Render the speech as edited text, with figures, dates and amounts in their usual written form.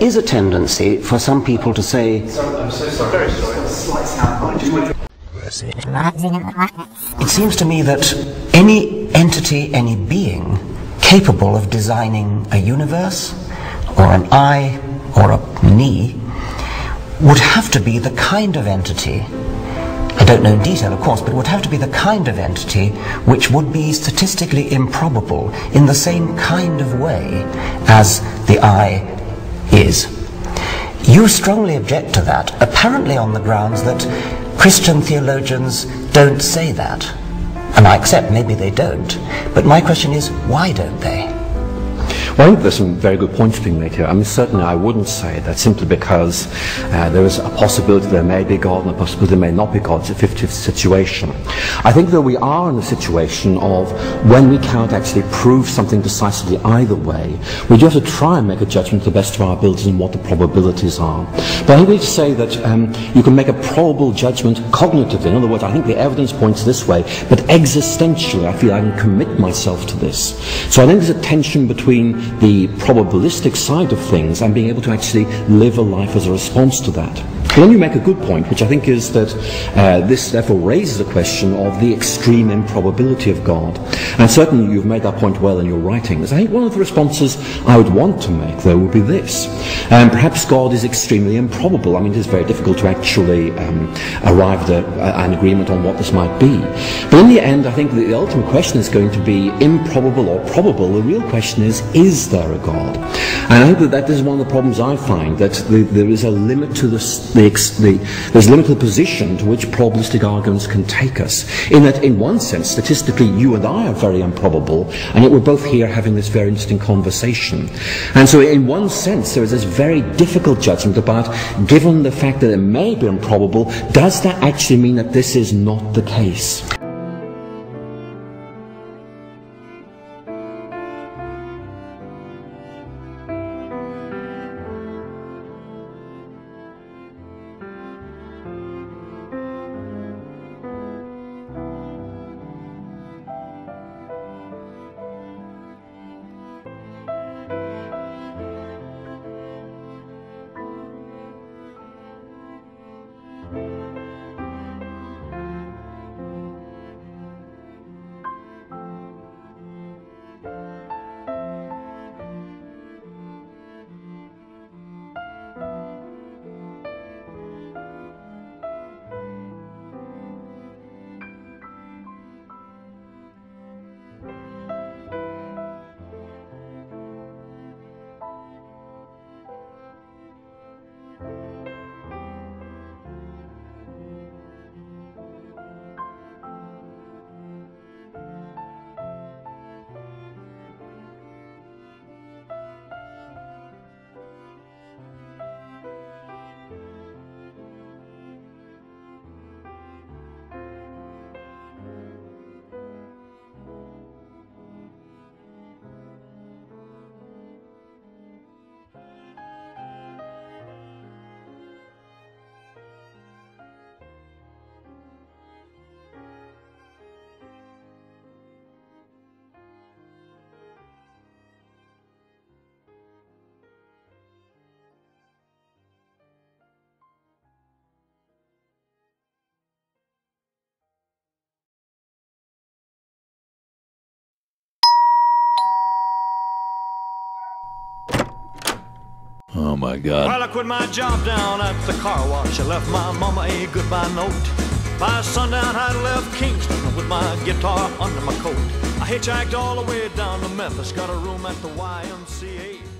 is a tendency for some people to say, I'm so sorry, very sorry. it seems to me that any entity, any being capable of designing a universe, or an eye, or a knee, would have to be the kind of entity, I don't know in detail of course, but would have to be the kind of entity which would be statistically improbable in the same kind of way as the eye is. You strongly object to that, apparently on the grounds that Christian theologians don't say that. And I accept maybe they don't, but my question is, why don't they? Well, I think there's some very good points being made here. I mean, certainly I wouldn't say that simply because there is a possibility there may be God and a possibility there may not be God. It's a 50-50 situation. I think that we are in a situation of when we cannot actually prove something decisively either way, we do have to try and make a judgment to the best of our abilities and what the probabilities are. But I think we need to say that you can make a probable judgment cognitively. In other words, I think the evidence points this way, but existentially I feel I can commit myself to this. So I think there's a tension between the probabilistic side of things and being able to actually live a life as a response to that. But then you make a good point, which I think is that this therefore raises the question of the extreme improbability of God. And certainly you've made that point well in your writings. I think one of the responses I would want to make, though, would be this. Perhaps God is extremely improbable. I mean, it is very difficult to actually arrive at an agreement on what this might be. But in the end, I think the ultimate question is going to be improbable or probable. The real question is there a God? And I think that is one of the problems I find, that there is a limit to there's a limit to the position to which probabilistic arguments can take us. In that, in one sense, statistically, you and I are very improbable, and yet we're both here having this very interesting conversation. And so, in one sense, there is this very difficult judgment about, given the fact that it may be improbable, does that actually mean that this is not the case? Oh my God. Well, I quit my job down at the car wash. I left my mama a goodbye note. By sundown, I left Kingston with my guitar under my coat. I hitchhiked all the way down to Memphis, got a room at the YMCA.